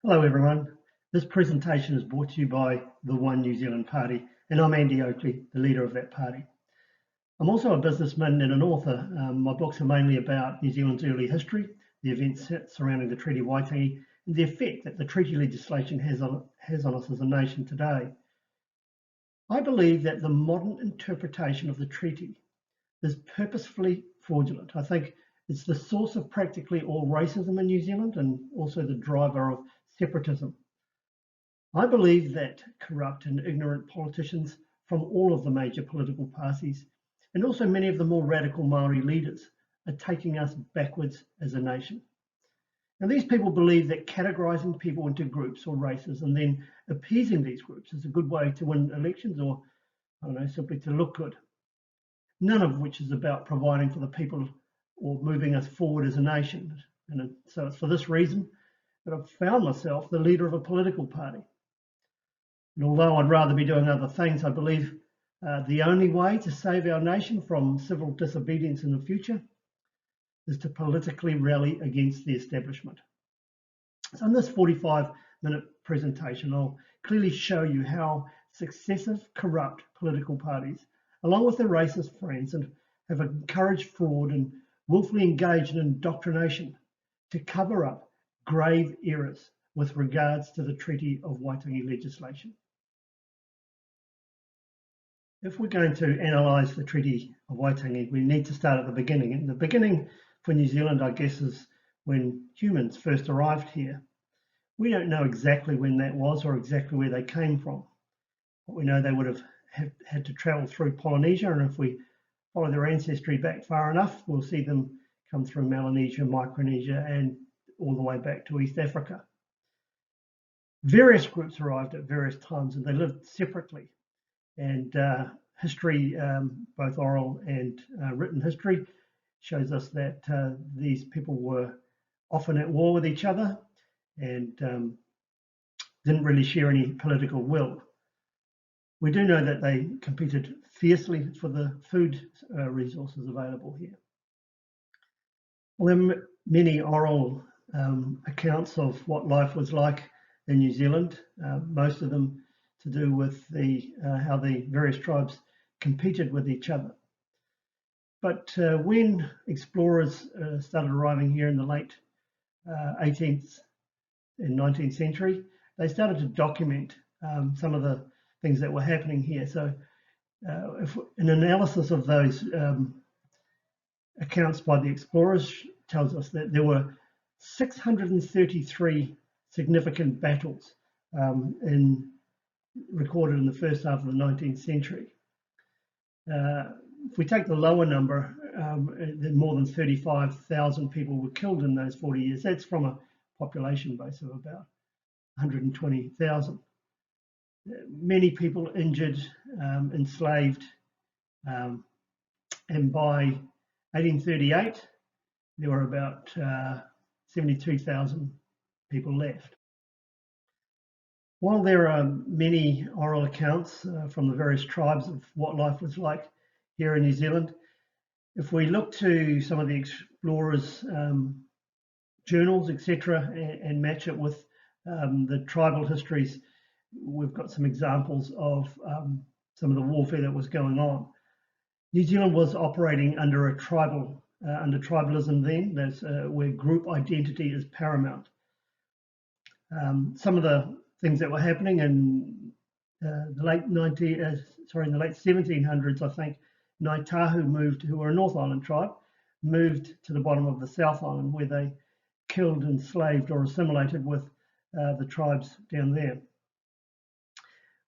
Hello everyone. This presentation is brought to you by the One New Zealand Party, and I'm Andy Oakley, the leader of that party. I'm also a businessman and an author. My books are mainly about New Zealand's early history, the events surrounding the Treaty of Waitangi, and the effect that the treaty legislation has on us as a nation today. I believe that the modern interpretation of the treaty is purposefully fraudulent. I think it's the source of practically all racism in New Zealand and also the driver of separatism. I believe that corrupt and ignorant politicians from all of the major political parties and also many of the more radical Maori leaders are taking us backwards as a nation. Now, these people believe that categorizing people into groups or races and then appeasing these groups is a good way to win elections, or I don't know, simply to look good. None of which is about providing for the people or moving us forward as a nation. And so it's for this reason that I've found myself the leader of a political party. And although I'd rather be doing other things, I believe the only way to save our nation from civil disobedience in the future is to politically rally against the establishment. So in this 45-minute presentation, I'll clearly show you how successive corrupt political parties, along with their racist friends, have encouraged fraud and willfully engaged in indoctrination to cover up grave errors with regards to the Treaty of Waitangi legislation. If we're going to analyse the Treaty of Waitangi, we need to start at the beginning. And the beginning for New Zealand, I guess, is when humans first arrived here. We don't know exactly when that was or exactly where they came from. But we know they would have had to travel through Polynesia, and if we follow their ancestry back far enough, we'll see them come through Melanesia, Micronesia, and all the way back to East Africa. Various groups arrived at various times and they lived separately. And history, both oral and written history, shows us that these people were often at war with each other and didn't really share any political will. We do know that they competed fiercely for the food resources available here. Well, there are many oral accounts of what life was like in New Zealand, most of them to do with how the various tribes competed with each other. But when explorers started arriving here in the late 18th and 19th century, they started to document some of the things that were happening here. So if an analysis of those accounts by the explorers tells us that there were 633 significant battles recorded in the first half of the 19th century. If we take the lower number, then more than 35,000 people were killed in those 40 years. That's from a population base of about 120,000. Many people injured, enslaved, and by 1838, there were about 72,000 people left. While there are many oral accounts from the various tribes of what life was like here in New Zealand, if we look to some of the explorers' journals, etc., and match it with the tribal histories, we've got some examples of some of the warfare that was going on. New Zealand was operating under under tribalism then. That's where group identity is paramount. Some of the things that were happening in the late 1700s, I think, Ngāi Tahu who were a North Island tribe, moved to the bottom of the South Island where they killed, enslaved or assimilated with the tribes down there.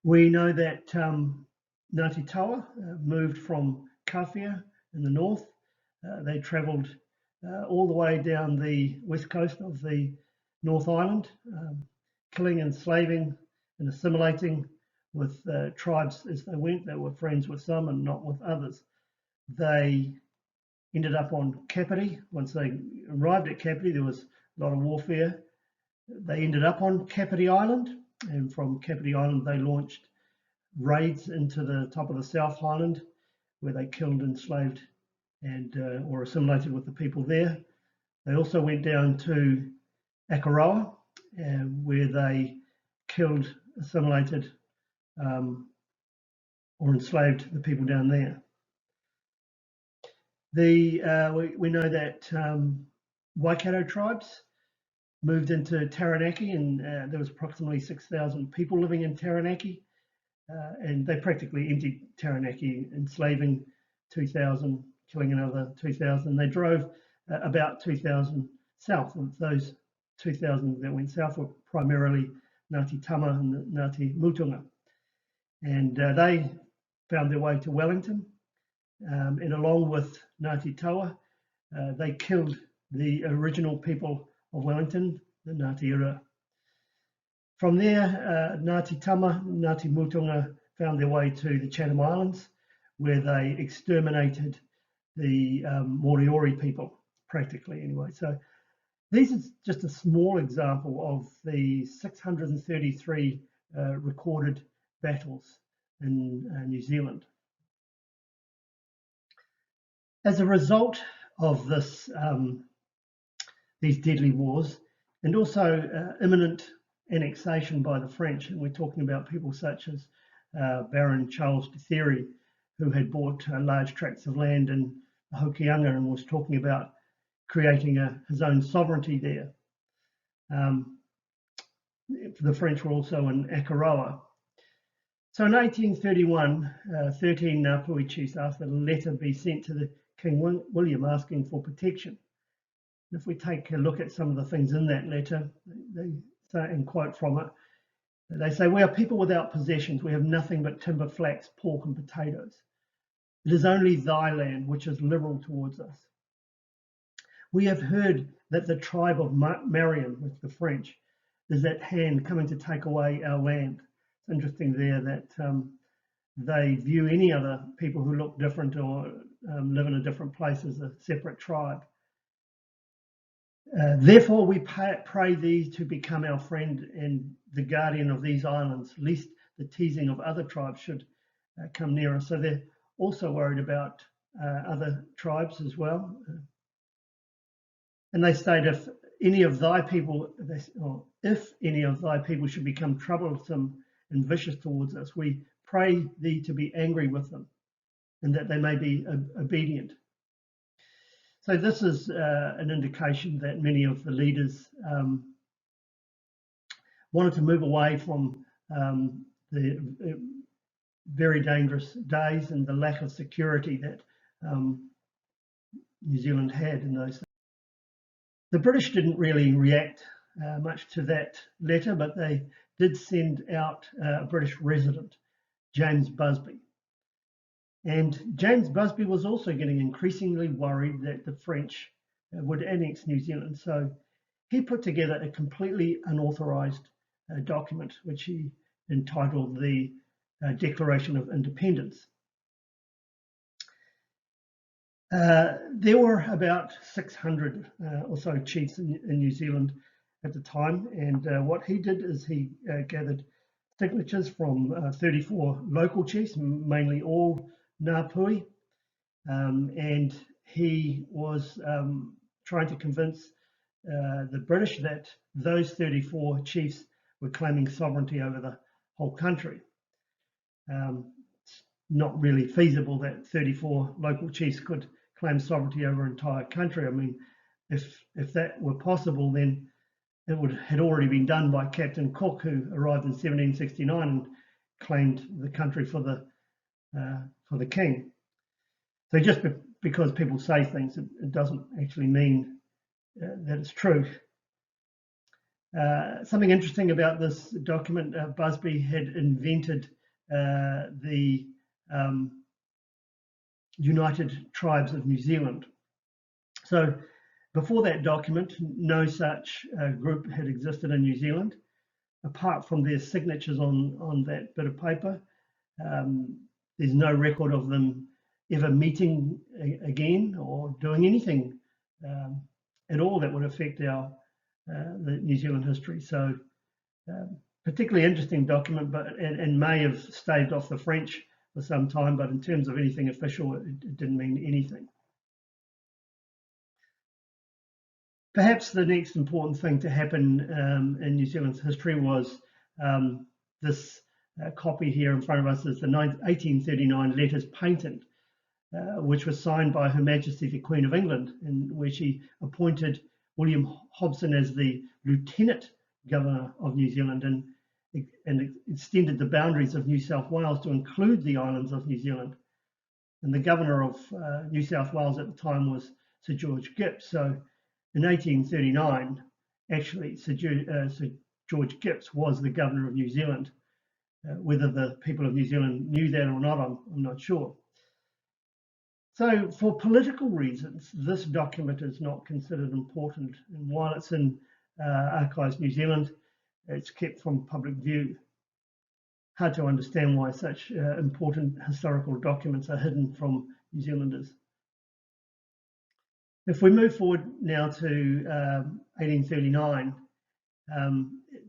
We know that Ngāti Tawa moved from Kawhia in the north. They travelled all the way down the west coast of the North Island, killing, enslaving and assimilating with tribes as they went. They were friends with some and not with others. They ended up on Kapiti. Once they arrived at Kapiti, there was a lot of warfare. They ended up on Kapiti Island, and from Kapiti Island they launched raids into the top of the South Island where they killed, enslaved and or assimilated with the people there. They also went down to Akaroa where they killed, assimilated, or enslaved the people down there. We know that Waikato tribes moved into Taranaki, and there was approximately 6,000 people living in Taranaki, and they practically emptied Taranaki, enslaving 2,000, killing another 2,000. They drove about 2,000 south. Of those 2,000 that went south were primarily Ngāti Tama and Ngāti Mutunga, and they found their way to Wellington, and along with Ngāti Taua, they killed the original people of Wellington, the Ngāti Ura. From there, Ngāti Tama, Ngāti Mutunga found their way to the Chatham Islands, where they exterminated the Moriori people, practically anyway. So these is just a small example of the 633 recorded battles in New Zealand. As a result of this, these deadly wars, and also imminent annexation by the French, and we're talking about people such as Baron Charles de Thierry, who had bought large tracts of land in Hokianga and was talking about creating his own sovereignty there. The French were also in Akaroa. So in 1831, 13 Ngāpuhi chiefs asked that a letter be sent to the King William asking for protection. If we take a look at some of the things in that letter, they say, and quote from it, they say, "We are people without possessions. We have nothing but timber, flax, pork and potatoes. It is only thy land which is liberal towards us. We have heard that the tribe of Marion, with the French, is at hand coming to take away our land." It's interesting there that they view any other people who look different or live in a different place as a separate tribe. Therefore, we pray thee to become our friend and the guardian of these islands, lest the teasing of other tribes should come near us. So they're also worried about other tribes as well. And they state, if any of thy people should become troublesome and vicious towards us, we pray thee to be angry with them, and that they may be obedient. So this is an indication that many of the leaders wanted to move away from the very dangerous days and the lack of security that New Zealand had in those days. The British didn't really react much to that letter, but they did send out a British resident, James Busby. And James Busby was also getting increasingly worried that the French would annex New Zealand. So he put together a completely unauthorized document, which he entitled the Declaration of Independence. There were about 600 or so chiefs in New Zealand at the time, and what he did is he gathered signatures from 34 local chiefs, mainly all Ngāpuhi, and he was trying to convince the British that those 34 chiefs were claiming sovereignty over the whole country. It's not really feasible that 34 local chiefs could claim sovereignty over an entire country. I mean, if that were possible, then it had already been done by Captain Cook, who arrived in 1769 and claimed the country for the king. So just because people say things, it doesn't actually mean that it's true. Something interesting about this document, Busby had invented the United Tribes of New Zealand. So before that document, no such group had existed in New Zealand, apart from their signatures on that bit of paper. There's no record of them ever meeting again or doing anything at all that would affect the New Zealand history. So particularly interesting document, but and may have staved off the French for some time, but in terms of anything official, it didn't mean anything. Perhaps the next important thing to happen in New Zealand's history was this copy here in front of us is the 1839 Letters Patent, which was signed by Her Majesty the Queen of England, and where she appointed William Hobson as the Lieutenant Governor of New Zealand and extended the boundaries of New South Wales to include the islands of New Zealand. And the Governor of New South Wales at the time was Sir George Gipps. So in 1839, actually, Sir George Gipps was the Governor of New Zealand. Whether the people of New Zealand knew that or not, I'm not sure. So for political reasons, this document is not considered important. And while it's in Archives New Zealand, it's kept from public view. Hard to understand why such important historical documents are hidden from New Zealanders. If we move forward now to 1839,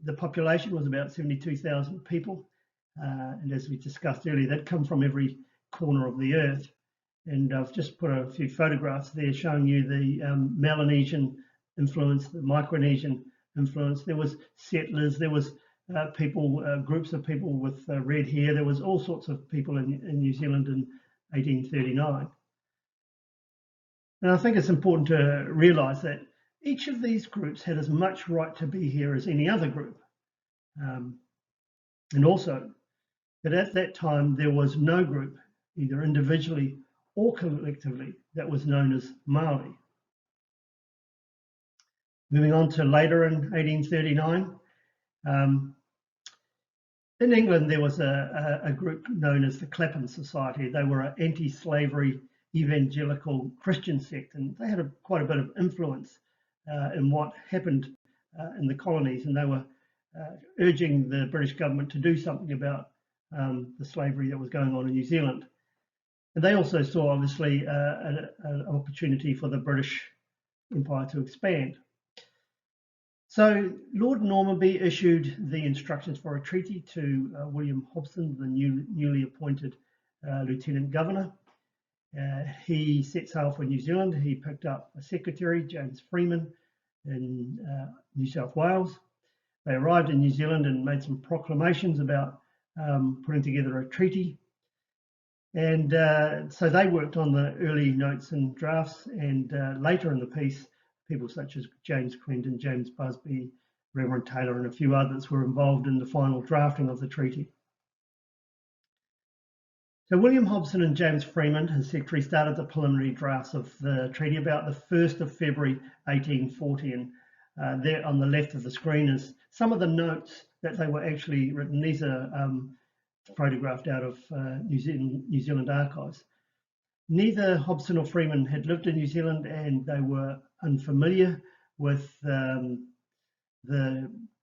the population was about 72,000 people. And as we discussed earlier, they'd come from every corner of the earth. And I've just put a few photographs there showing you the Melanesian influence, the Micronesian influence. There was settlers, there was people, groups of people with red hair. There was all sorts of people in New Zealand in 1839. And I think it's important to realise that each of these groups had as much right to be here as any other group. And also that at that time there was no group, either individually or collectively, that was known as Māori. Moving on to later in 1839, in England there was a group known as the Clapham Society. They were an anti-slavery evangelical Christian sect, and they had quite a bit of influence in what happened in the colonies, and they were urging the British government to do something about the slavery that was going on in New Zealand. And they also saw, obviously, an opportunity for the British Empire to expand. So Lord Normanby issued the instructions for a treaty to William Hobson, the newly appointed Lieutenant Governor. He set sail for New Zealand. He picked up a secretary, James Freeman, in New South Wales. They arrived in New Zealand and made some proclamations about putting together a treaty. And so they worked on the early notes and drafts, and later in the piece, people such as James Clendon, James Busby, Reverend Taylor, and a few others were involved in the final drafting of the treaty. So William Hobson and James Freeman, his secretary, started the preliminary drafts of the treaty about the 1st of February 1840. And there on the left of the screen is some of the notes that they were actually written. These are photographed out of New Zealand archives. Neither Hobson or Freeman had lived in New Zealand, and they were unfamiliar with the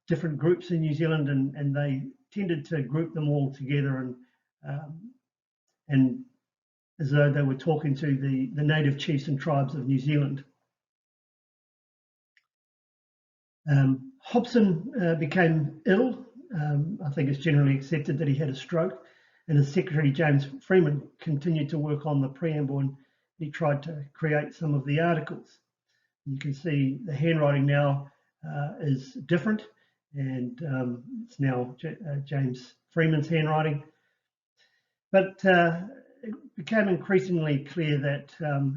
different groups in New Zealand, and they tended to group them all together and as though they were talking to the native chiefs and tribes of New Zealand. Hobson became ill. I think it's generally accepted that he had a stroke, and his secretary, James Freeman, continued to work on the preamble, and he tried to create some of the articles. You can see the handwriting now is different, and it's now James Freeman's handwriting. But it became increasingly clear that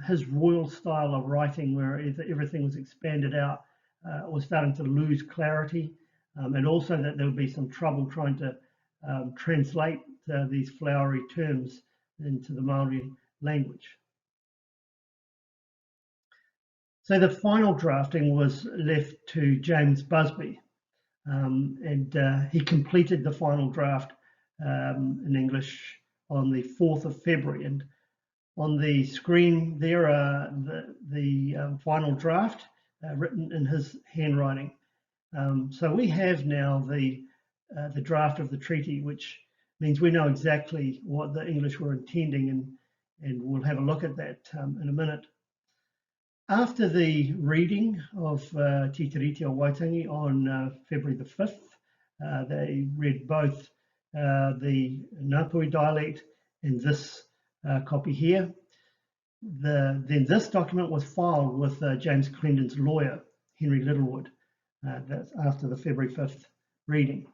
his royal style of writing, where everything was expanded out, was starting to lose clarity, and also that there would be some trouble trying to translate these flowery terms into the Māori language. So the final drafting was left to James Busby, and he completed the final draft in English on the 4th of February. And on the screen there are the final draft written in his handwriting. So we have now the draft of the treaty, which means we know exactly what the English were intending, and we'll have a look at that in a minute. After the reading of Te Treaty of Waitangi on February the 5th, they read both the Ngāpuhi dialect and this copy here. Then this document was filed with James Clendon's lawyer, Henry Littlewood. That's after the February 5th reading.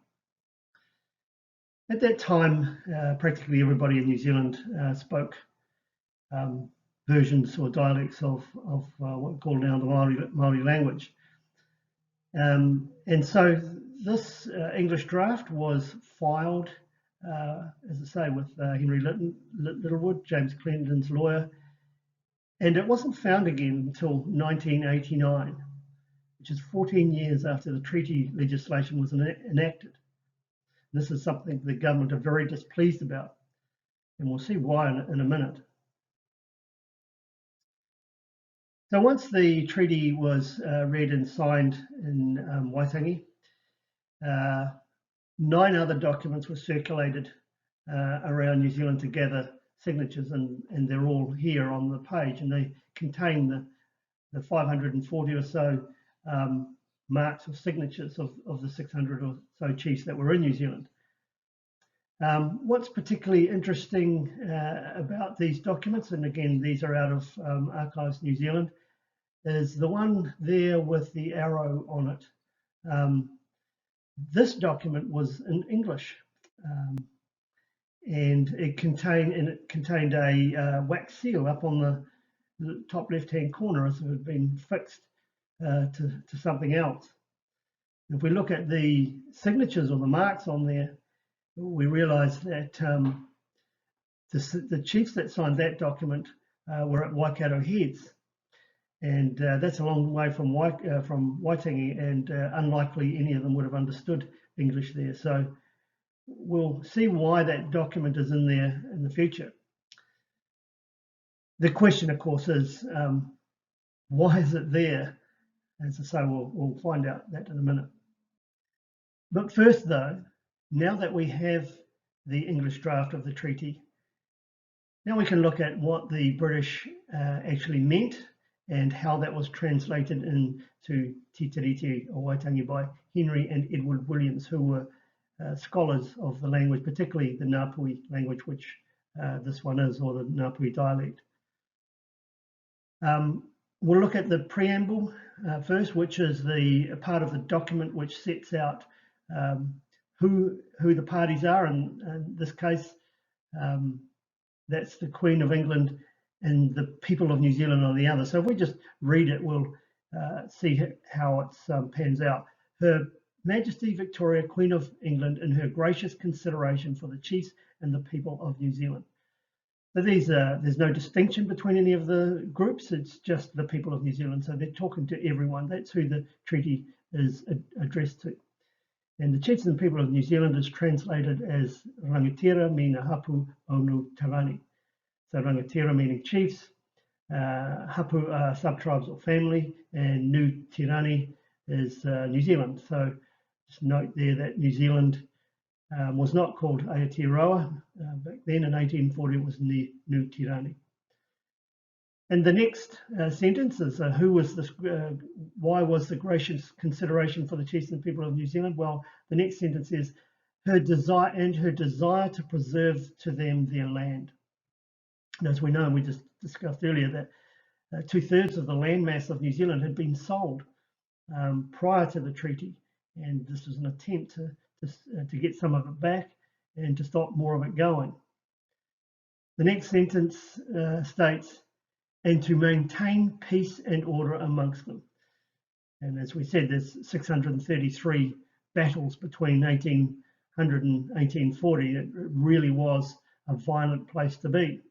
At that time, practically everybody in New Zealand spoke versions or dialects of what we call now the Māori language. And so this English draft was filed, as I say, with Henry Littlewood, James Clenden's lawyer, and it wasn't found again until 1989, which is 14 years after the treaty legislation was enacted. This is something the government are very displeased about, and we'll see why in a minute. So once the treaty was read and signed in Waitangi, 9 other documents were circulated around New Zealand to gather signatures, and they're all here on the page, and they contain the 540 or so marks or signatures of the 600 or so chiefs that were in New Zealand. What's particularly interesting about these documents, and again these are out of Archives New Zealand, is the one there with the arrow on it. This document was in English, and it contained a wax seal up on the top left-hand corner, as it had been fixed to something else. If we look at the signatures or the marks on there, we realise that the chiefs that signed that document were at Waikato Heads, and that's a long way from Waitangi, and unlikely any of them would have understood English there. So we'll see why that document is in there in the future. The question, of course, is why is it there? As I say, we'll find out that in a minute. But first, though, now that we have the English draft of the treaty, now we can look at what the British actually meant and how that was translated into Te Tiriti o Waitangi by Henry and Edward Williams, who were scholars of the language, particularly the Ngāpuhi language, which this one is, or the Ngāpuhi dialect. We'll look at the preamble first, which is the part of the document which sets out who the parties are. And in this case, that's the Queen of England and the people of New Zealand on the other. So if we just read it, we'll see how it pans out. Her Majesty Victoria, Queen of England, in her gracious consideration for the chiefs and the people of New Zealand. So there's no distinction between any of the groups. It's just the people of New Zealand. So they're talking to everyone. That's who the treaty is addressed to. And the chiefs and people of New Zealand is translated as rangatira mina hapu onu tarani. So rangatira meaning chiefs, hapu are sub-tribes or family, and nu tirani is New Zealand. So just note there that New Zealand was not called Aotearoa back then. In 1840 it was Nu Tirani. And the next sentence is who was this? Why was the gracious consideration for the chiefs and people of New Zealand? Well, the next sentence is her desire to preserve to them their land. And as we know, and we just discussed earlier, that 2/3 of the landmass of New Zealand had been sold prior to the treaty, and this was an attempt to get some of it back and to stop more of it going. The next sentence states, and to maintain peace and order amongst them. And as we said, there's 633 battles between 1800 and 1840. It really was a violent place to be.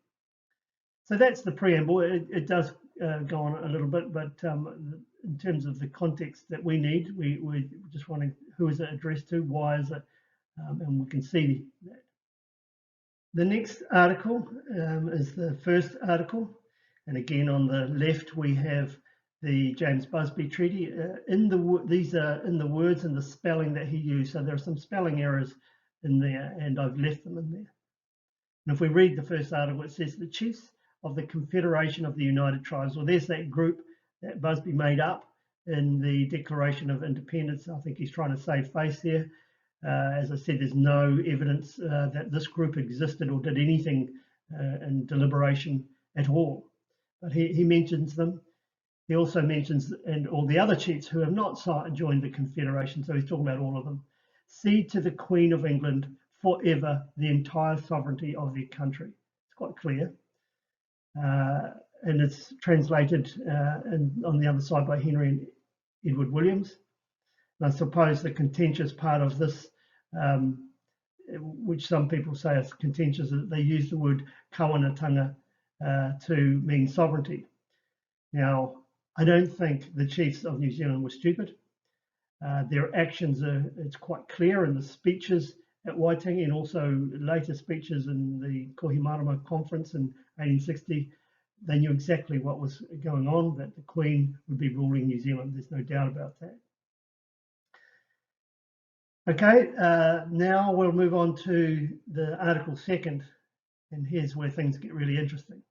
So that's the preamble. It does go on a little bit, but in terms of the context that we need, we're just wondering who is it addressed to, why is it, and we can see that. The next article is the first article, and again on the left we have the James Busby Treaty. These are in the words and the spelling that he used, so there are some spelling errors in there, and I've left them in there. And if we read the first article, it says the chiefs of the Confederation of the United Tribes. Well, there's that group that Busby made up in the Declaration of Independence. I think he's trying to save face there. As I said, there's no evidence that this group existed or did anything in deliberation at all. But he mentions them. He also mentions, and all the other chiefs who have not joined the Confederation, so he's talking about all of them, cede to the Queen of England forever the entire sovereignty of their country. It's quite clear. And it's translated on the other side by Henry and Edward Williams. And I suppose the contentious part of this, which some people say is contentious, is that they use the word kawanatanga to mean sovereignty. Now, I don't think the chiefs of New Zealand were stupid. Their actions it's quite clear in the speeches at Waitangi and also later speeches in the Kohimarama conference in 1860. They knew exactly what was going on, that the Queen would be ruling New Zealand. There's no doubt about that. Okay, now we'll move on to the Article 2nd, and here's where things get really interesting.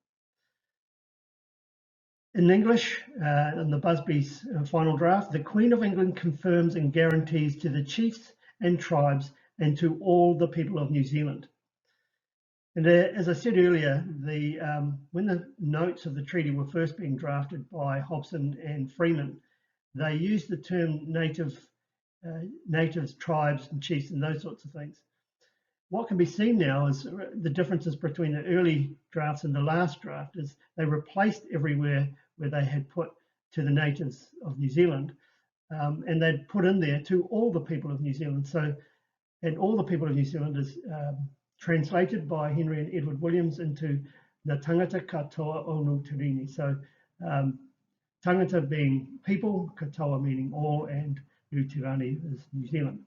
In English, in the Busby's final draft, the Queen of England confirms and guarantees to the chiefs and tribes and to all the people of New Zealand. And as I said earlier, when the notes of the treaty were first being drafted by Hobson and Freeman, they used the term natives, tribes and chiefs and those sorts of things. What can be seen now is the differences between the early drafts and the last draft is they replaced everywhere where they had put to the natives of New Zealand, and they'd put in there to all the people of New Zealand. So, and all the people of New Zealand is translated by Henry and Edward Williams into Ngā tangata katoa o Ngā Tirini. So tangata being people, katoa meaning all, and Ngā Tirani is New Zealand.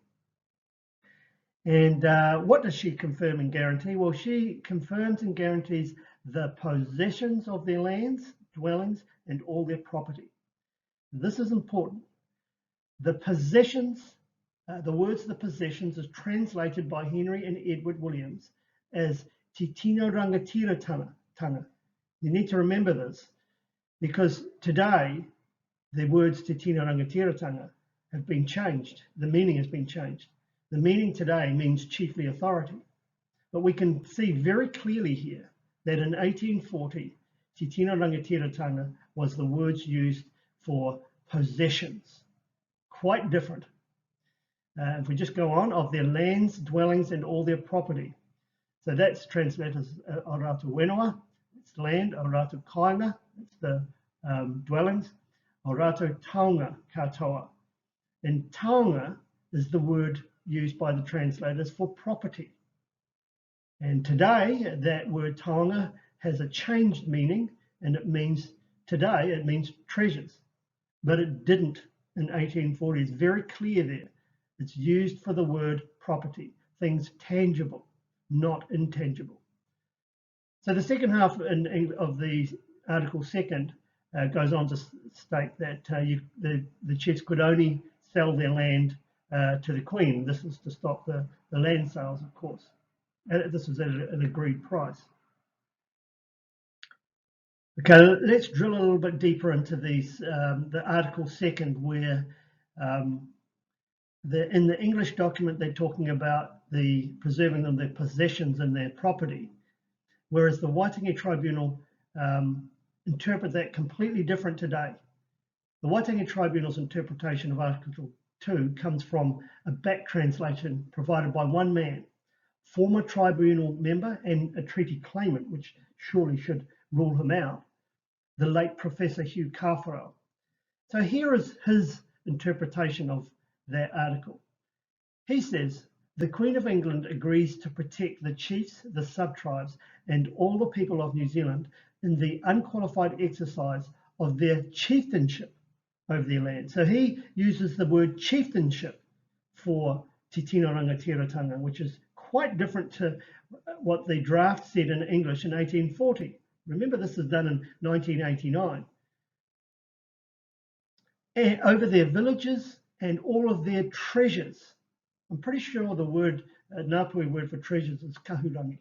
And what does she confirm and guarantee? Well, she confirms and guarantees the possessions of their lands, dwellings, and all their property. This is important. The possessions, the words the possessions is translated by Henry and Edward Williams as Te Tino Rangatira Tanga. You need to remember this because today the words Te Tino Rangatira Tanga have been changed. The meaning has been changed. The meaning today means chiefly authority. But we can see very clearly here that in 1840, Te Tino Rangatira Tanga was the words used for possessions. Quite different. If we just go on, of their lands, dwellings, and all their property. So that's translated as Auratu Wenua, it's land, Auratu Kainga, it's the dwellings, Auratu Taonga katoa. And taonga is the word used by the translators for property. And today, that word taonga has a changed meaning, and it means, today, it means treasures. But it didn't in 1840. It's very clear there. It's used for the word property, things tangible, not intangible. So the second half of the Article 2nd goes on to state that the chiefs could only sell their land to the Queen. This is to stop the land sales, of course. This was at an agreed price. Okay, let's drill a little bit deeper into these. The Article 2nd, where in the English document they're talking about the preserving of their possessions and their property, whereas the Waitangi Tribunal interpret that completely different today. The Waitangi Tribunal's interpretation of Article 2 comes from a back translation provided by one man, former tribunal member and a treaty claimant, which surely should rule him out, the late Professor Hugh Carfarel. So here is his interpretation of that article. He says, the Queen of England agrees to protect the chiefs, the sub-tribes, and all the people of New Zealand in the unqualified exercise of their chieftainship over their land. So he uses the word chieftainship for Te Tino Rangatira Tanga, which is quite different to what the draft said in English in 1840. Remember, this was done in 1989. And over their villages and all of their treasures. I'm pretty sure the word, Ngāpuhi word for treasures is kahurangi.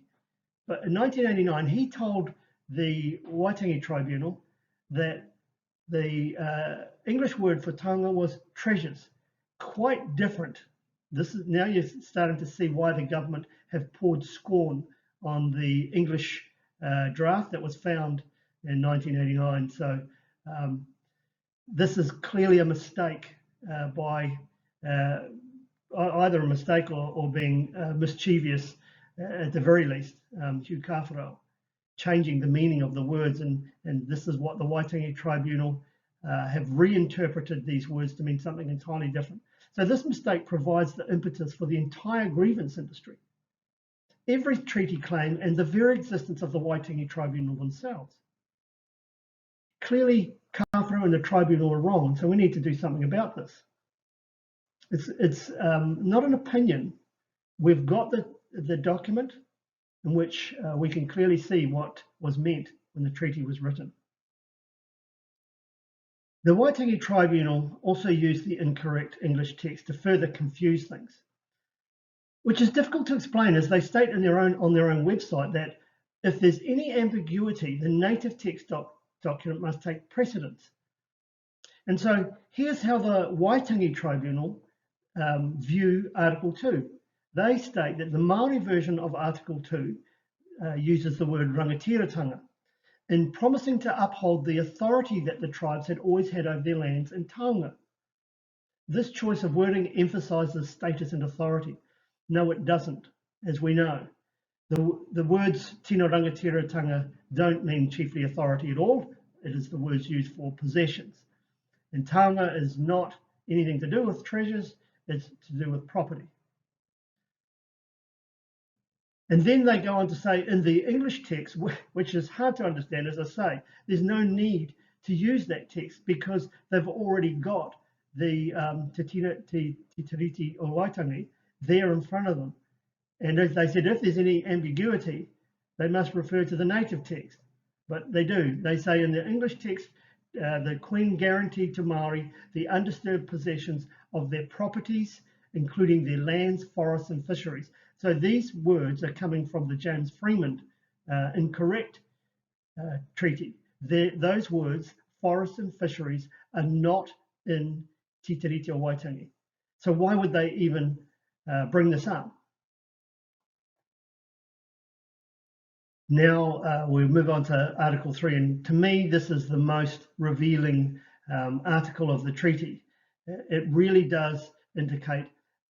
But in 1989, he told the Waitangi Tribunal that the English word for taonga was treasures. Quite different. This is now you're starting to see why the government have poured scorn on the English draft that was found in 1989. So This is clearly a mistake by either a mistake or being mischievous at the very least, Hugh Kawharau, changing the meaning of the words. And this is what the Waitangi Tribunal have reinterpreted these words to mean something entirely different. So this mistake provides the impetus for the entire grievance industry, every treaty claim, and the very existence of the Waitangi Tribunal themselves. Clearly, Kawharau and the Tribunal are wrong, so we need to do something about this. It's not an opinion. We've got the document in which we can clearly see what was meant when the treaty was written. The Waitangi Tribunal also used the incorrect English text to further confuse things, which is difficult to explain, as they state on their own website that if there's any ambiguity, the native text document must take precedence. And so here's how the Waitangi Tribunal view Article 2. They state that the Māori version of Article 2 uses the word rangatiratanga in promising to uphold the authority that the tribes had always had over their lands in taonga. This choice of wording emphasises status and authority. No, it doesn't, as we know. The words tino rangatiratanga don't mean chiefly authority at all. It is the words used for possessions. And taonga is not anything to do with treasures, it's to do with property. And then they go on to say in the English text, which is hard to understand, as I say, there's no need to use that text because they've already got the Te Tiriti o Waitangi there in front of them. And as they said, if there's any ambiguity, they must refer to the native text. But they do. They say in the English text, the Queen guaranteed to Māori the undisturbed possessions of their properties, including their lands, forests, and fisheries. So these words are coming from the James Freeman incorrect treaty. Those words, forests and fisheries, are not in Te Tiriti o Waitangi. So why would they even bring this up? Now we'll move on to Article 3, and to me this is the most revealing article of the treaty. It really does indicate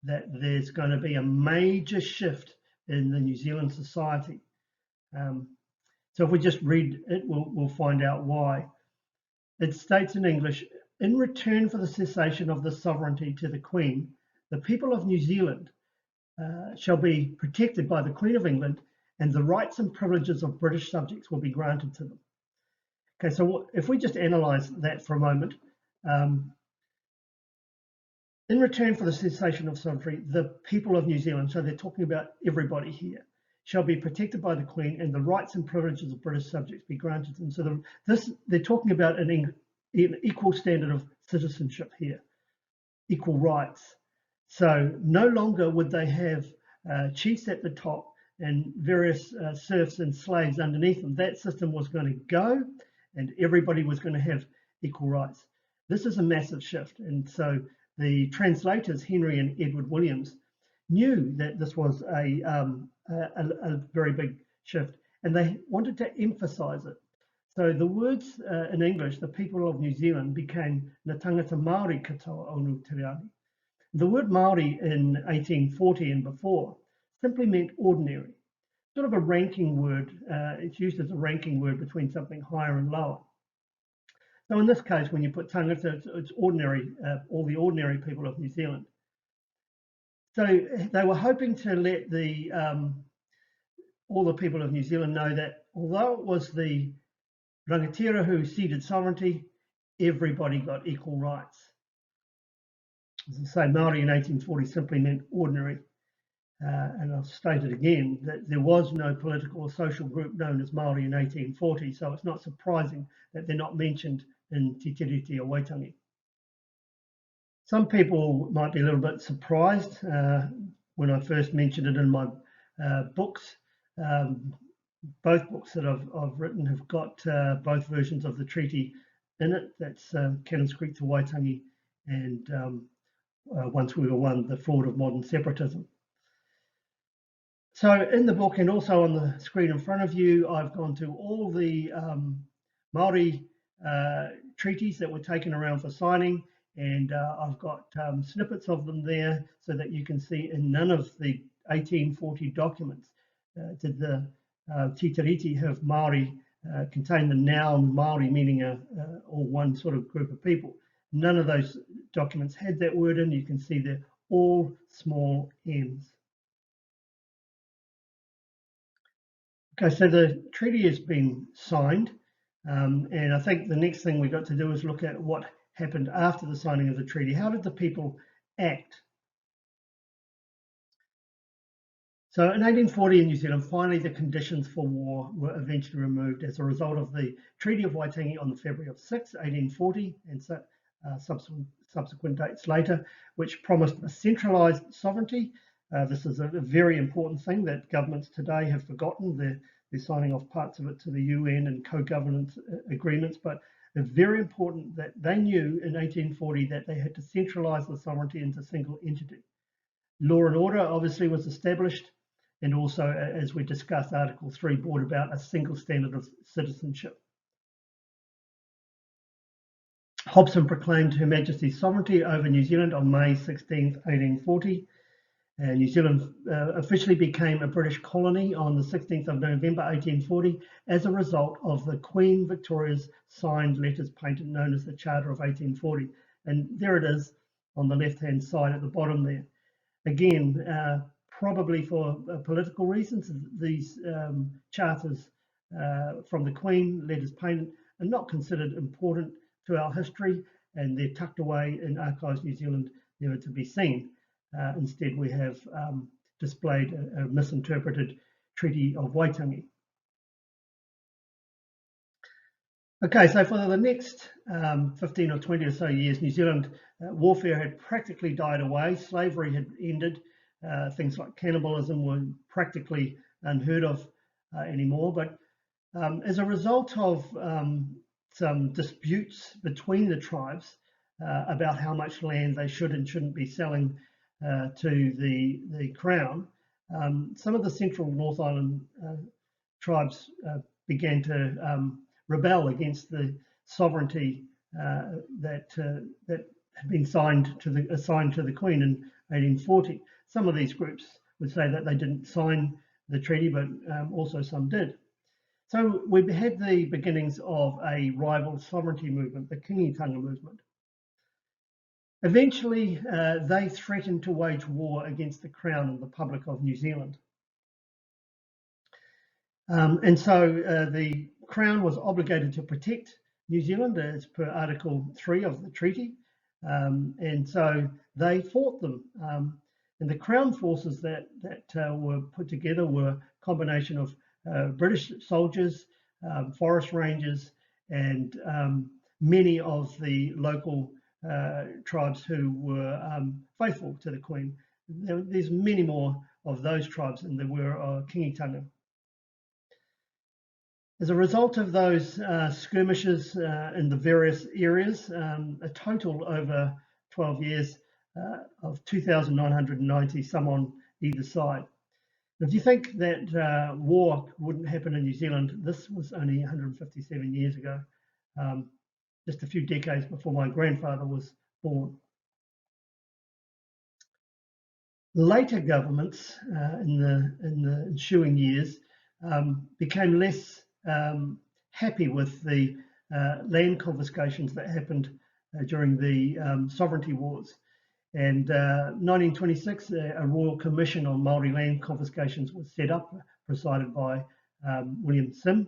that there's going to be a major shift in the New Zealand society. So if we just read it, we'll find out why. It states in English, in return for the cessation of the sovereignty to the Queen, the people of New Zealand shall be protected by the Queen of England, and the rights and privileges of British subjects will be granted to them. Okay, so if we just analyse that for a moment, in return for the cessation of sovereignty, the people of New Zealand, so they're talking about everybody here, shall be protected by the Queen, and the rights and privileges of British subjects be granted to them. So they're talking about an equal standard of citizenship here, equal rights. So no longer would they have chiefs at the top and various serfs and slaves underneath them. That system was going to go, and everybody was going to have equal rights. This is a massive shift, and so the translators, Henry and Edward Williams, knew that this was a very big shift, and they wanted to emphasise it. So the words in English, the people of New Zealand, became Ngā tangata Māori katoa o Aotearoa. The word Māori in 1840 and before simply meant ordinary, sort of a ranking word. It's used as a ranking word between something higher and lower. So in this case, when you put tangata, it's ordinary, all the ordinary people of New Zealand. So they were hoping to let all the people of New Zealand know that although it was the rangatira who ceded sovereignty, everybody got equal rights. As I say, Māori in 1840 simply meant ordinary. And I'll state it again, that there was no political or social group known as Māori in 1840, so it's not surprising that they're not mentioned in Te Tiriti o Waitangi. Some people might be a little bit surprised when I first mentioned it in my books. Both books that I've written have got both versions of the treaty in it. That's Cannons Creek to Waitangi and Once We Were One, The Fraud of Modern Separatism. So in the book and also on the screen in front of you, I've gone to all the Māori treaties that were taken around for signing, and I've got snippets of them there so that you can see in none of the 1840 documents did the Te Tiriti have Māori contain the noun Māori, meaning or one sort of group of people. None of those documents had that word in. You can see they're all small m's. Okay, so the treaty has been signed, and I think the next thing we've got to do is look at what happened after the signing of the treaty. How did the people act? So in 1840 in New Zealand, finally the conditions for war were eventually removed as a result of the Treaty of Waitangi on the February of 6, 1840, and subsequent dates later, which promised a centralised sovereignty. This is a very important thing that governments today have forgotten. They're signing off parts of it to the UN and co-governance agreements, but it's very important that they knew in 1840 that they had to centralise the sovereignty into a single entity. Law and order obviously was established, and also, as we discussed, Article 3 brought about a single standard of citizenship. Hobson proclaimed Her Majesty's sovereignty over New Zealand on May 16, 1840. New Zealand officially became a British colony on the 16th of November 1840 as a result of the Queen Victoria's signed letters patent known as the Charter of 1840. And there it is on the left-hand side at the bottom there. Again, probably for political reasons, these charters from the Queen, letters patent, are not considered important to our history, and they're tucked away in Archives New Zealand, never to be seen. Instead, we have displayed a misinterpreted Treaty of Waitangi. Okay, so for the next 15 or 20 or so years, New Zealand warfare had practically died away. Slavery had ended. Things like cannibalism were practically unheard of anymore. But as a result of some disputes between the tribes about how much land they should and shouldn't be selling to the Crown, some of the central North Island tribes began to rebel against the sovereignty that had been assigned to the Queen in 1840. Some of these groups would say that they didn't sign the treaty, but also some did. So we had the beginnings of a rival sovereignty movement, the Kingitanga movement. Eventually, they threatened to wage war against the Crown and the public of New Zealand. And so the Crown was obligated to protect New Zealand as per Article 3 of the treaty. And so they fought them. And the Crown forces that were put together were a combination of British soldiers, forest rangers, and many of the local tribes who were faithful to the Queen. There's many more of those tribes than there were Kingitanga. As a result of those skirmishes in the various areas, a total over 12 years of 2,990, some on either side. If you think that war wouldn't happen in New Zealand, this was only 157 years ago, just a few decades before my grandfather was born. Later governments in the ensuing years became less happy with the land confiscations that happened during the sovereignty wars. And 1926, a Royal Commission on Māori land confiscations was set up, presided by William Sim.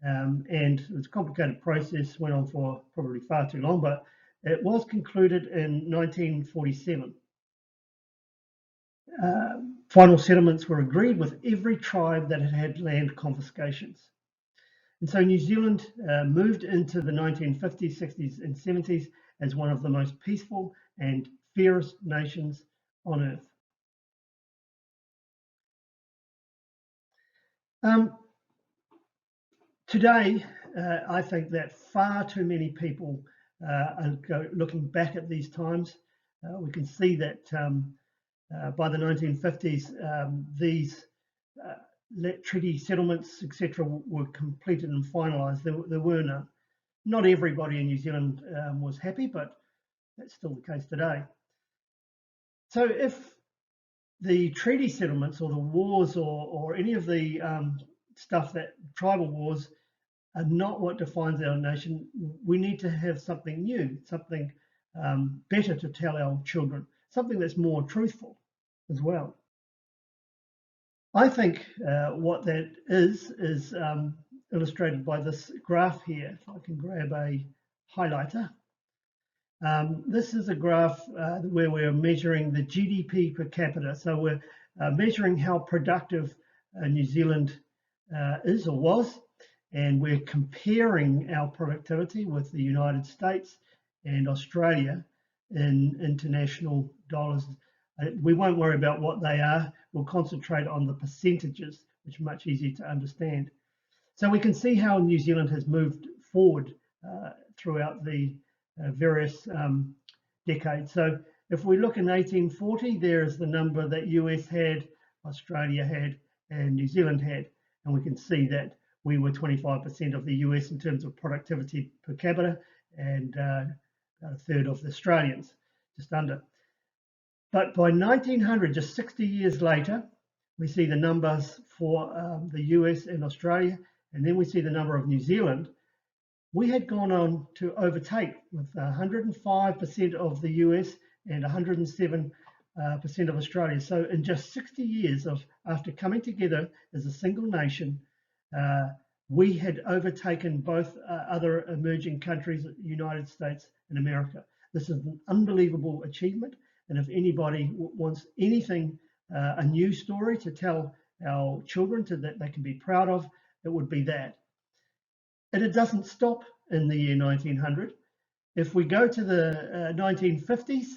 And it was a complicated process, went on for probably far too long, but it was concluded in 1947. Final settlements were agreed with every tribe that had had land confiscations. And so New Zealand moved into the 1950s, 60s, and 70s as one of the most peaceful and fairest nations on earth. Today, I think that far too many people are looking back at these times. We can see that by the 1950s, these treaty settlements, etc., were completed and finalised. There were none. Not everybody in New Zealand was happy, but that's still the case today. So if the treaty settlements or the wars or any of the stuff that tribal wars are not what defines our nation, we need to have something new, something better to tell our children, something that's more truthful as well. I think what that is illustrated by this graph here. If I can grab a highlighter. This is a graph where we're measuring the GDP per capita. So we're measuring how productive New Zealand is or was, and we're comparing our productivity with the United States and Australia in international dollars. We won't worry about what they are. We'll concentrate on the percentages, which are much easier to understand. So we can see how New Zealand has moved forward throughout the various decades. So if we look in 1840, there is the number that US had, Australia had, and New Zealand had. And we can see that we were 25% of the US in terms of productivity per capita, and a third of the Australians, just under. But by 1900, just 60 years later, we see the numbers for the US and Australia, and then we see the number of New Zealand. We had gone on to overtake with 105% of the US and 107% of Australia. So in just 60 years after coming together as a single nation, we had overtaken both other emerging countries, the United States and America. This is an unbelievable achievement. And if anybody wants anything, a new story to tell our children that they can be proud of, it would be that. And it doesn't stop in the year 1900. If we go to the 1950s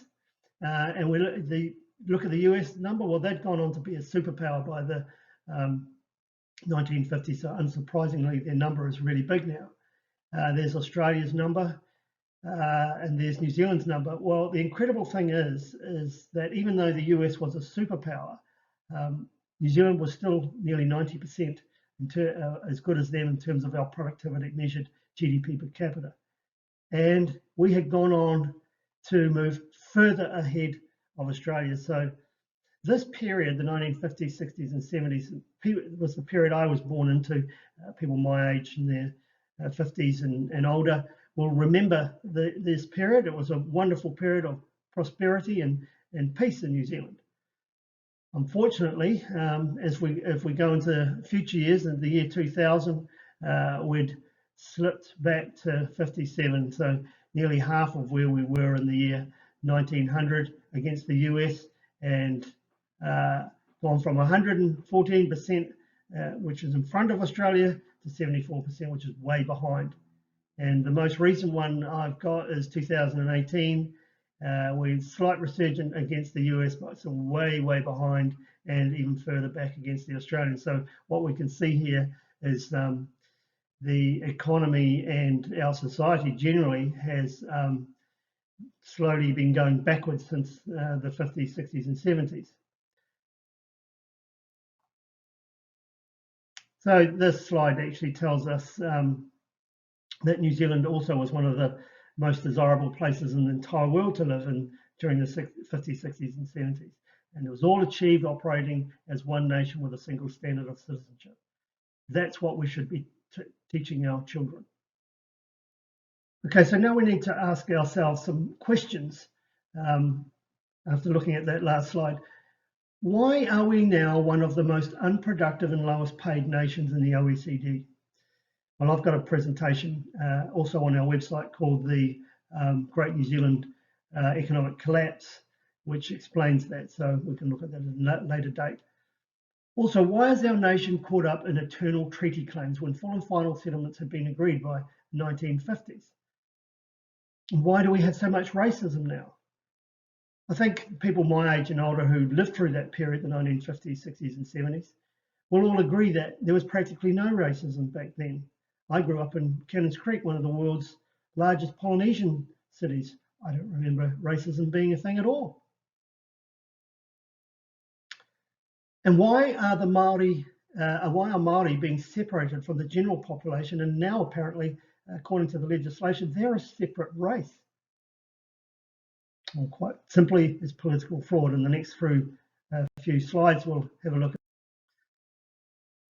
and we look at the US number, well, they'd gone on to be a superpower by the 1950s. So unsurprisingly, their number is really big now. There's Australia's number and there's New Zealand's number. Well, the incredible thing is that even though the US was a superpower, New Zealand was still nearly 90% as good as them in terms of our productivity measured GDP per capita. And we had gone on to move further ahead of Australia. So this period, the 1950s, 60s and 70s, was the period I was born into. People my age in their 50s and older will remember this period. It was a wonderful period of prosperity and peace in New Zealand. Unfortunately, if we go into future years, in the year 2000, we'd slipped back to 57, so nearly half of where we were in the year 1900 against the US, and gone from 114%, which is in front of Australia, to 74%, which is way behind. And the most recent one I've got is 2018. We're slight resurgence against the US, but it's way behind, and even further back against the Australians. So what we can see here is the economy and our society generally has slowly been going backwards since the 50s, 60s and 70s. So this slide actually tells us that New Zealand also was one of the most desirable places in the entire world to live in during the 50s, 60s and 70s. And it was all achieved operating as one nation with a single standard of citizenship. That's what we should be teaching our children. Okay, so now we need to ask ourselves some questions after looking at that last slide. Why are we now one of the most unproductive and lowest paid nations in the OECD? Well, I've got a presentation also on our website called the Great New Zealand Economic Collapse, which explains that, so we can look at that at a later date. Also, why is our nation caught up in eternal treaty claims when full and final settlements have been agreed by the 1950s? And why do we have so much racism now? I think people my age and older who lived through that period, the 1950s, 60s and 70s, will all agree that there was practically no racism back then. I grew up in Cannons Creek, one of the world's largest Polynesian cities. I don't remember racism being a thing at all. And why are Māori being separated from the general population and now apparently according to the legislation, they're a separate race. Or quite simply, it's political fraud. In the next few slides, we'll have a look at.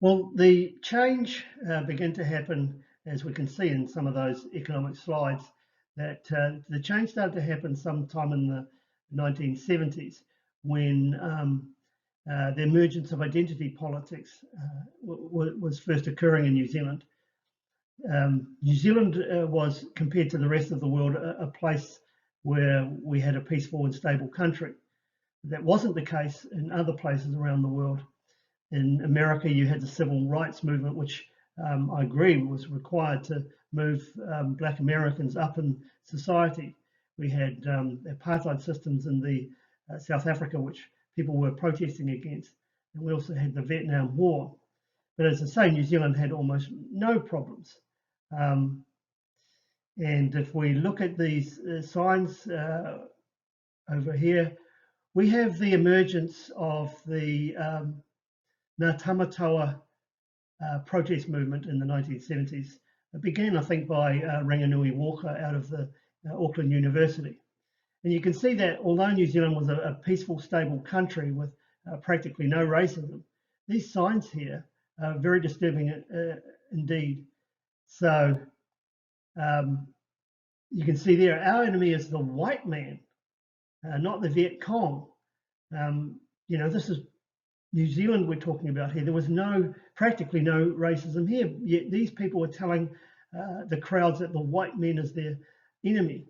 Well, the change began to happen, as we can see in some of those economic slides, that the change started to happen sometime in the 1970s when the emergence of identity politics was first occurring in New Zealand. New Zealand was, compared to the rest of the world, a place where we had a peaceful and stable country. That wasn't the case in other places around the world. In America, you had the civil rights movement, which I agree was required to move Black Americans up in society. We had apartheid systems in the South Africa, which people were protesting against. And we also had the Vietnam War. But as I say, New Zealand had almost no problems. And if we look at these signs over here, we have the emergence of the Ngā Tamatoa protest movement in the 1970s. It began, I think, by Ranganui Walker out of the Auckland University. And you can see that although New Zealand was a peaceful, stable country with practically no racism, these signs here are very disturbing indeed. So you can see there, our enemy is the white man, not the Viet Cong. You know, this is New Zealand we're talking about here. There was practically no racism here, yet these people were telling the crowds that the white man is their enemy.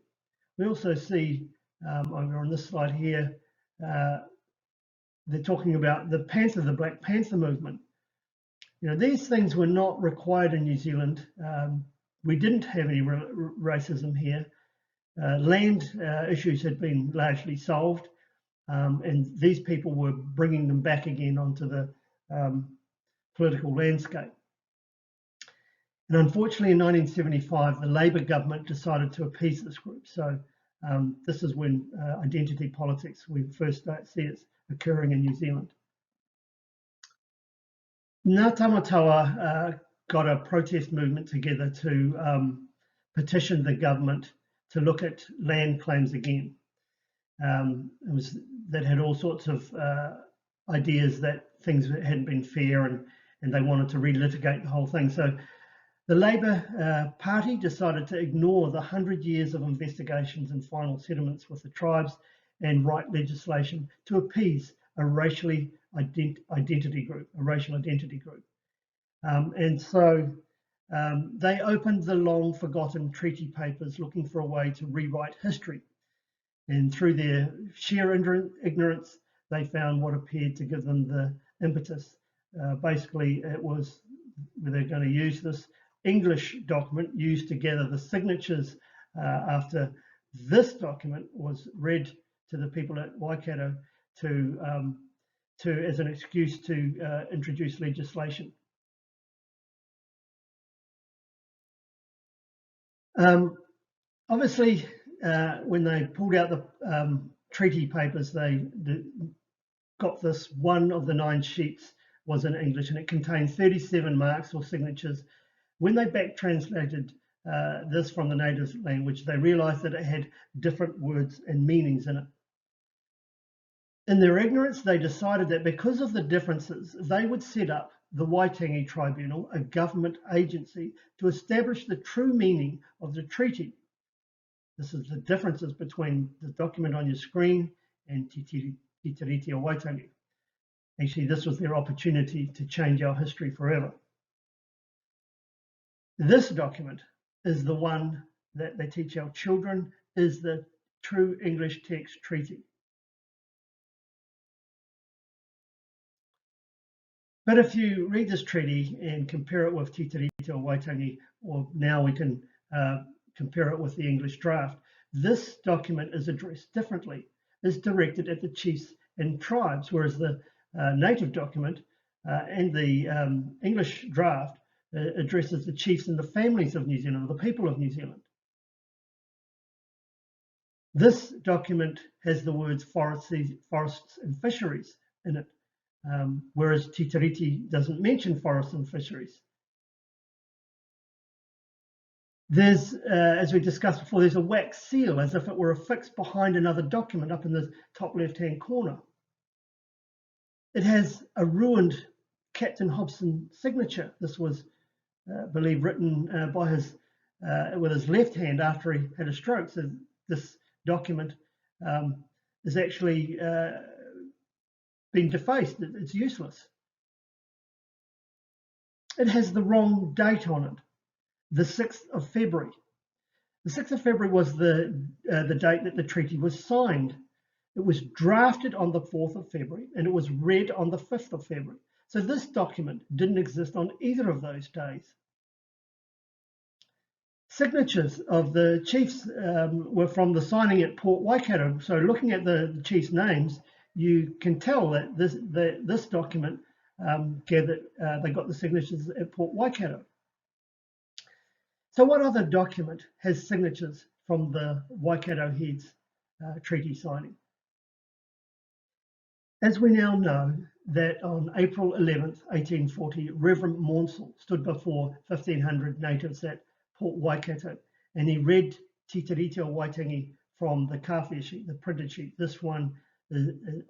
We also see over on this slide here, they're talking about the Black Panther movement. You know, these things were not required in New Zealand. We didn't have any racism here. Land issues had been largely solved. And these people were bringing them back again onto the political landscape. And unfortunately, in 1975, the Labour government decided to appease this group. So this is when identity politics, we first see it occurring in New Zealand. Ngā Tamatoa got a protest movement together to petition the government to look at land claims again. That had all sorts of ideas that things hadn't been fair and they wanted to relitigate the whole thing. So the Labour Party decided to ignore the 100 years of investigations and final settlements with the tribes and write legislation to appease a racial identity group. And so they opened the long forgotten treaty papers looking for a way to rewrite history. And through their sheer ignorance, they found what appeared to give them the impetus. Basically, it was they're going to use this English document, use together the signatures after this document was read to the people at Waikato as an excuse to introduce legislation. Obviously, when they pulled out the treaty papers, they got this. One of the 9 sheets was in English, and it contained 37 marks or signatures. When they back translated this from the native language, they realized that it had different words and meanings in it. In their ignorance, they decided that because of the differences, they would set up the Waitangi Tribunal, a government agency, to establish the true meaning of the treaty. This is the differences between the document on your screen and Treaty of Waitangi. Actually, this was their opportunity to change our history forever. This document is the one that they teach our children, is the true English text treaty. But if you read this treaty and compare it with Treaty of Waitangi, or now we can compare it with the English draft, this document is addressed differently. It's directed at the chiefs and tribes, whereas the native document and the English draft addresses the chiefs and the families of New Zealand, the people of New Zealand. This document has the words forests and fisheries in it, whereas Tiriti doesn't mention forests and fisheries. There's, as we discussed before, there's a wax seal as if it were affixed behind another document up in the top left-hand corner. It has a ruined Captain Hobson signature. This was, I believe, written by with his left hand after he had a stroke. So this document is actually been defaced. It's useless. It has the wrong date on it, the 6th of February. The 6th of February was the date that the treaty was signed. It was drafted on the 4th of February and it was read on the 5th of February. So this document didn't exist on either of those days. Signatures of the chiefs were from the signing at Port Waikato. So looking at the chiefs' names, you can tell that this document they got the signatures at Port Waikato. So what other document has signatures from the Waikato heads treaty signing? As we now know that on April 11th, 1840, Reverend Maunsell stood before 1,500 natives at Port Waikato, and he read Treaty of Waitangi from the kawhia sheet, the printed sheet. This one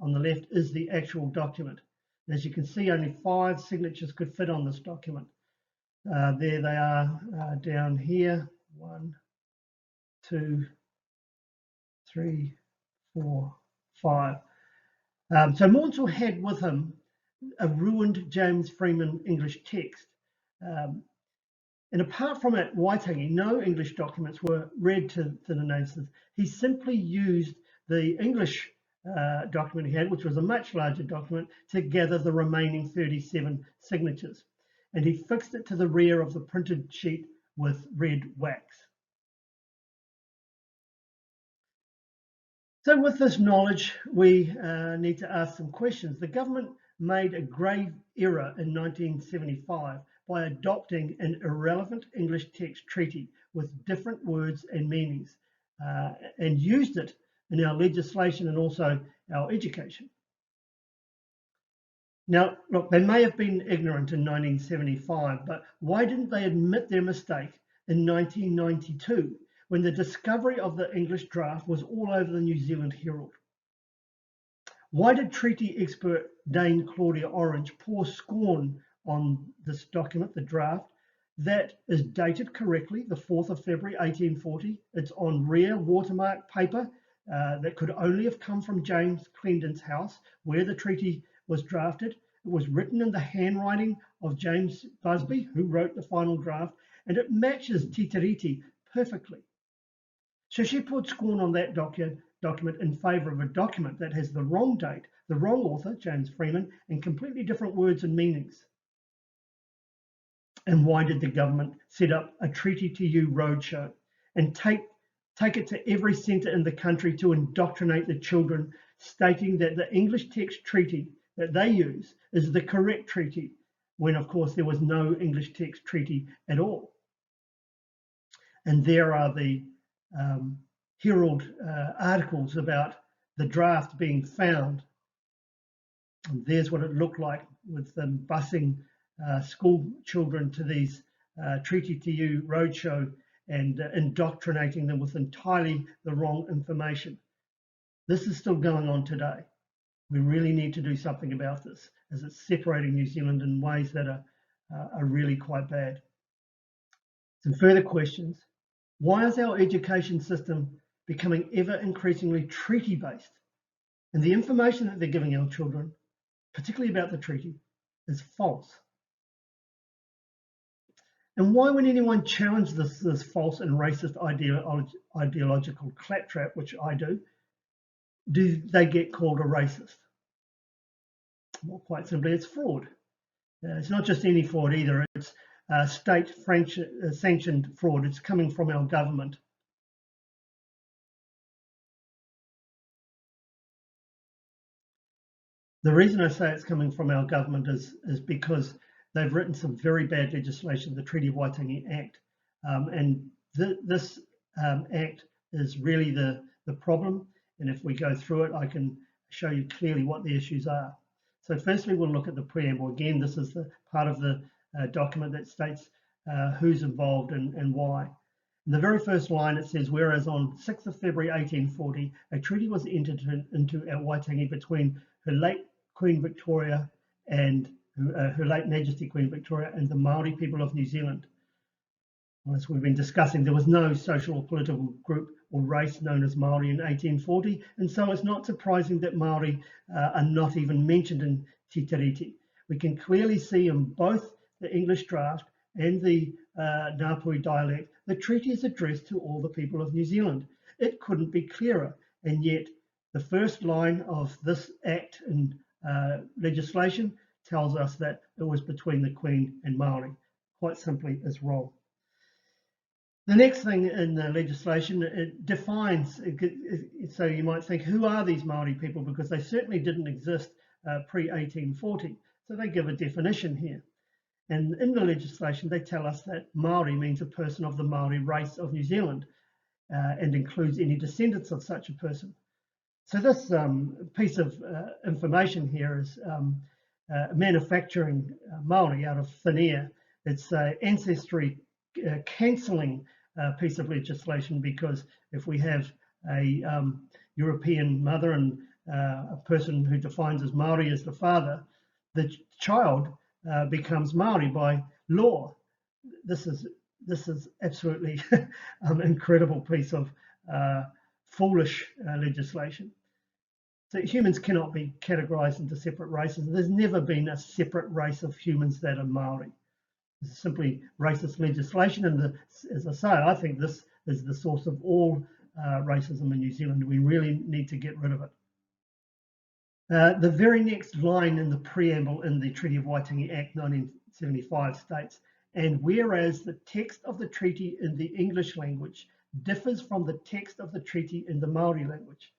on the left is the actual document. And as you can see, only 5 signatures could fit on this document. There they are down here. 1, 2, 3, 4, 5. So Maunsell had with him a ruined James Freeman English text. And apart from at Waitangi, no English documents were read to the natives. He simply used the English document he had, which was a much larger document, to gather the remaining 37 signatures. And he fixed it to the rear of the printed sheet with red wax. So with this knowledge, we need to ask some questions. The government made a grave error in 1975 by adopting an irrelevant English text treaty with different words and meanings and used it in our legislation and also our education. Now, look, they may have been ignorant in 1975, but why didn't they admit their mistake in 1992 when the discovery of the English draft was all over the New Zealand Herald? Why did treaty expert Dame Claudia Orange pour scorn on this document, the draft, that is dated correctly, the 4th of February 1840? It's on rare watermark paper that could only have come from James Clendon's house where the treaty was drafted. It was written in the handwriting of James Busby, who wrote the final draft, and it matches Te Tiriti perfectly. So she poured scorn on that document in favour of a document that has the wrong date, the wrong author, James Freeman, and completely different words and meanings. And why did the government set up a Treaty to You roadshow and take it to every centre in the country to indoctrinate the children, stating that the English text treaty that they use is the correct treaty, when of course there was no English text treaty at all? And there are the Herald articles about the draft being found. And there's what it looked like with them busing school children to these Treaty to You roadshow and indoctrinating them with entirely the wrong information. This is still going on today. We really need to do something about this, as it's separating New Zealand in ways that are really quite bad. Some further questions. Why is our education system becoming ever increasingly treaty-based? And the information that they're giving our children, particularly about the treaty, is false. And why would anyone challenge this false and racist ideological claptrap, which I do they get called a racist? Well, quite simply, it's fraud. It's not just any fraud either. It's state-sanctioned fraud. It's coming from our government. The reason I say it's coming from our government is because they've written some very bad legislation, the Treaty of Waitangi Act. And this act is really the problem. And if we go through it, I can show you clearly what the issues are. So firstly, we'll look at the preamble. Again, this is the part of the document that states who's involved and why. In the very first line, it says, whereas on 6th of February 1840, a treaty was entered into at Waitangi between Her Late Queen Victoria and Her Late Majesty Queen Victoria and the Māori people of New Zealand. As we've been discussing, there was no social or political group or race known as Māori in 1840, and so it's not surprising that Māori are not even mentioned in Te Tiriti. We can clearly see in both the English draft and the Ngāpuhi dialect, the treaty is addressed to all the people of New Zealand. It couldn't be clearer, and yet the first line of this act and legislation tells us that it was between the Queen and Māori. Quite simply, is wrong. The next thing in the legislation, it defines, so you might think, who are these Māori people? Because they certainly didn't exist pre-1840. So they give a definition here. And in the legislation, they tell us that Māori means a person of the Māori race of New Zealand and includes any descendants of such a person. So this piece of information here is manufacturing Māori out of thin air. It's an ancestry cancelling piece of legislation, because if we have a European mother and a person who defines as Māori as the father, the child becomes Māori by law. This is absolutely incredible piece of foolish legislation. So humans cannot be categorized into separate races. There's never been a separate race of humans that are Māori. This is simply racist legislation, and as I say, I think this is the source of all racism in New Zealand. We really need to get rid of it. The very next line in the preamble in the Treaty of Waitangi Act 1975 states, and whereas the text of the treaty in the English language differs from the text of the treaty in the Māori language.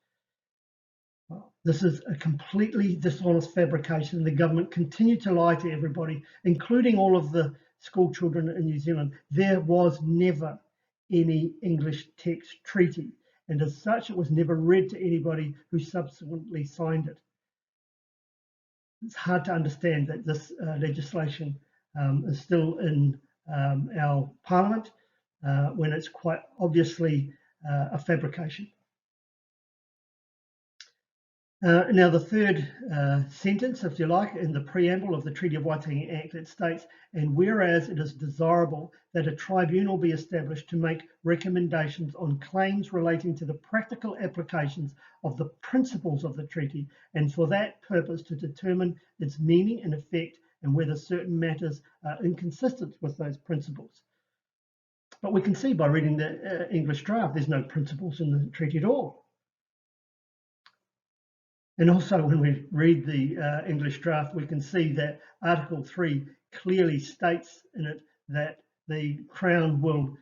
Well, this is a completely dishonest fabrication. The government continued to lie to everybody, including all of the school children in New Zealand. There was never any English text treaty, and as such, it was never read to anybody who subsequently signed it. It's hard to understand that this legislation is still in our Parliament when it's quite obviously a fabrication. Now, the third sentence, if you like, in the preamble of the Treaty of Waitangi Act, it states, and whereas it is desirable that a tribunal be established to make recommendations on claims relating to the practical applications of the principles of the treaty, and for that purpose to determine its meaning and effect and whether certain matters are inconsistent with those principles. But we can see by reading the English draft, there's no principles in the treaty at all. And also when we read the English draft, we can see that Article 3 clearly states in it that the Crown will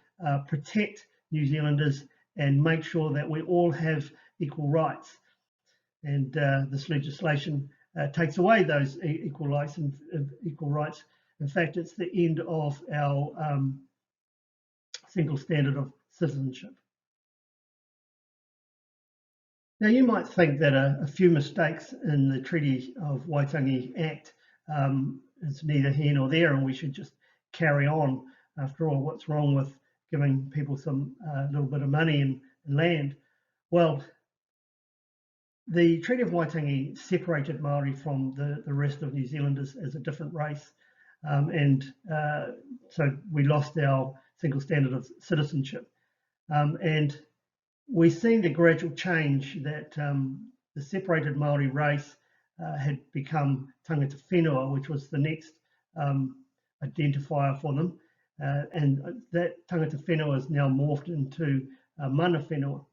protect New Zealanders and make sure that we all have equal rights. And this legislation takes away those equal rights. In fact, it's the end of our single standard of citizenship. Now, you might think that a few mistakes in the Treaty of Waitangi Act is neither here nor there, and we should just carry on. After all, what's wrong with giving people some little bit of money and land? Well, the Treaty of Waitangi separated Māori from the rest of New Zealanders as a different race, so we lost our single standard of citizenship. And we've seen the gradual change that the separated Māori race had become tangata whenua, which was the next identifier for them. And that tangata whenua is now morphed into mana whenua.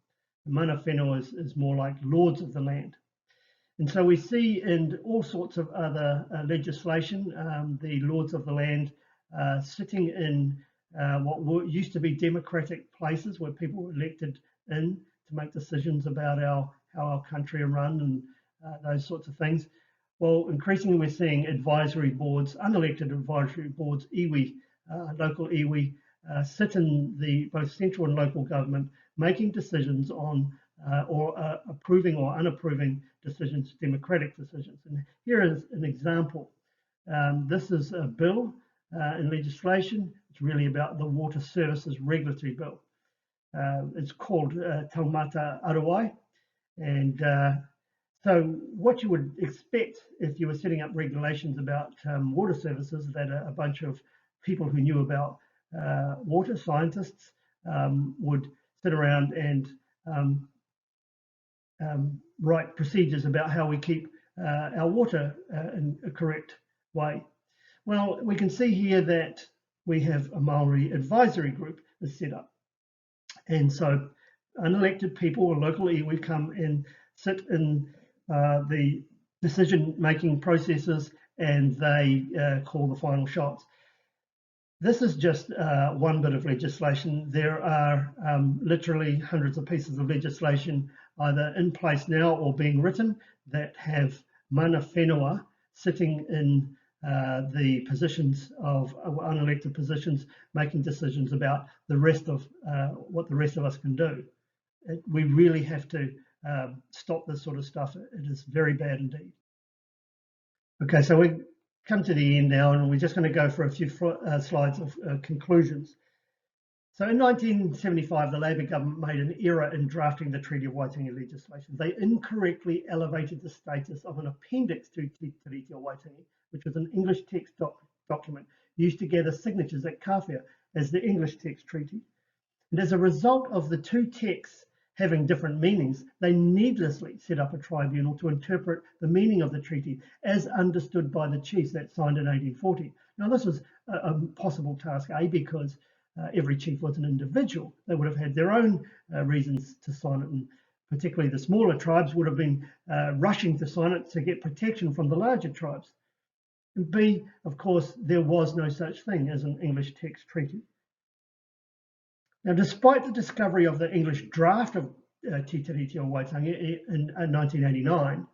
Mana whenua is more like lords of the land. And so we see in all sorts of other legislation, the lords of the land sitting in what used to be democratic places where people were elected in to make decisions about how our country are run and those sorts of things. Well, increasingly we're seeing advisory boards, unelected advisory boards, iwi, local iwi, sit in the both central and local government, making decisions on or approving or unapproving decisions, democratic decisions. And here is an example. This is a bill in legislation. It's really about the Water Services Regulatory Bill. It's called Taumata Arawai. And so what you would expect if you were setting up regulations about water services, that a bunch of people who knew about water, scientists, would sit around and write procedures about how we keep our water in a correct way. Well, we can see here that we have a Maori advisory group is set up. And so unelected people or local iwi come and sit in the decision-making processes, and they call the final shots. This is just one bit of legislation. There are literally hundreds of pieces of legislation either in place now or being written that have mana whenua sitting in the positions of unelected positions, making decisions about the rest of what the rest of us can do. We really have to stop this sort of stuff. It is very bad indeed. Okay, so we come to the end now, and we're just going to go for a few slides of conclusions. So in 1975, the Labour government made an error in drafting the Treaty of Waitangi legislation. They incorrectly elevated the status of an appendix to Treaty of Waitangi, which was an English text document used to gather signatures at Kawhia, as the English text treaty. And as a result of the two texts having different meanings, they needlessly set up a tribunal to interpret the meaning of the treaty as understood by the chiefs that signed in 1840. Now, this was a possible task, because every chief was an individual. They would have had their own reasons to sign it, and particularly the smaller tribes would have been rushing to sign it to get protection from the larger tribes. And B, of course, there was no such thing as an English text treaty. Now, despite the discovery of the English draft of Treaty of Waitangi in 1989,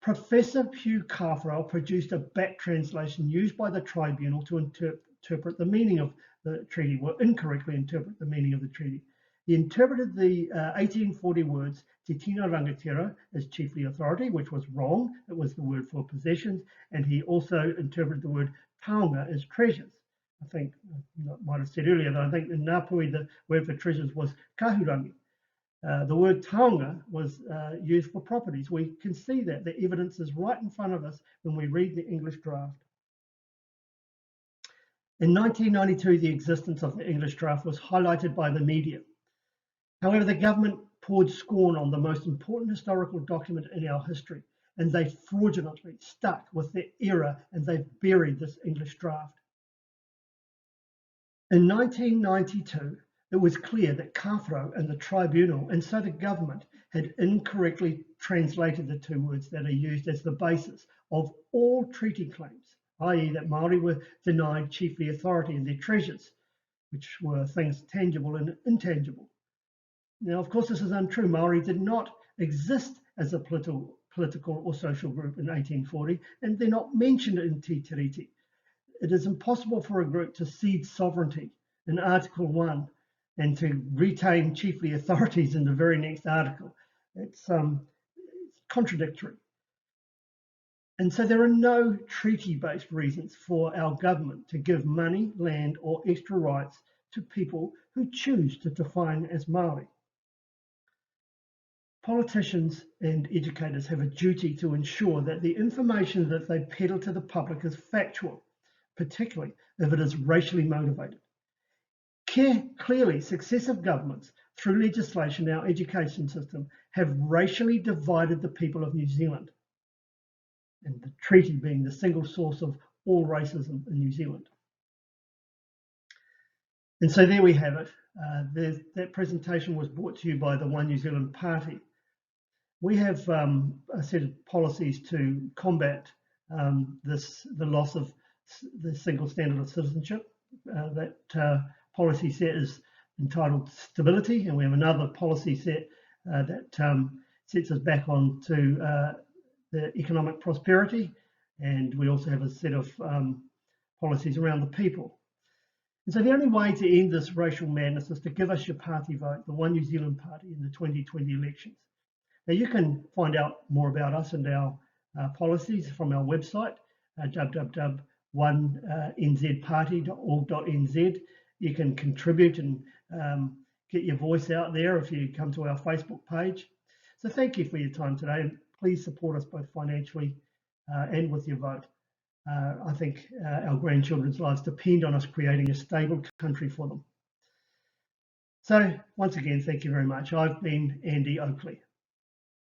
Professor Hugh Carfrell produced a back translation used by the tribunal to interpret the meaning of the treaty, or incorrectly interpret the meaning of the treaty. He interpreted the 1840 words Te Tino Rangatira as chiefly authority, which was wrong. It was the word for possessions, and he also interpreted the word taonga as treasures. I think I might have said earlier that I think in Ngāpuhi the word for treasures was kahurangi. The word taonga was used for properties. We can see that. The evidence is right in front of us when we read the English draft. In 1992, the existence of the English draft was highlighted by the media. However, the government poured scorn on the most important historical document in our history, and they fraudulently stuck with their error, and they've buried this English draft. In 1992, it was clear that Kawhia and the Tribunal, and so the government, had incorrectly translated the two words that are used as the basis of all treaty claims, i.e. that Māori were denied chiefly authority in their treasures, which were things tangible and intangible. Now, of course, this is untrue. Māori did not exist as a political or social group in 1840, and they're not mentioned in Te Tiriti. It is impossible for a group to cede sovereignty in Article 1 and to retain chiefly authorities in the very next article. It's contradictory. And so there are no treaty-based reasons for our government to give money, land, or extra rights to people who choose to define as Māori. Politicians and educators have a duty to ensure that the information that they peddle to the public is factual, particularly if it is racially motivated. Clearly, successive governments, through legislation, our education system, have racially divided the people of New Zealand, and the treaty being the single source of all racism in New Zealand. And so there we have it. That presentation was brought to you by the One New Zealand Party. We have a set of policies to combat the loss of the single standard of citizenship. That policy set is entitled Stability, and we have another policy set that sets us back on to the economic prosperity, and we also have a set of policies around the people. And so the only way to end this racial madness is to give us your party vote, the One New Zealand Party, in the 2020 elections. Now, you can find out more about us and our policies from our website, www.onenzparty.org.nz. You can contribute and get your voice out there if you come to our Facebook page. So thank you for your time today, and please support us both financially and with your vote. I think our grandchildren's lives depend on us creating a stable country for them. So once again, thank you very much. I've been Andy Oakley.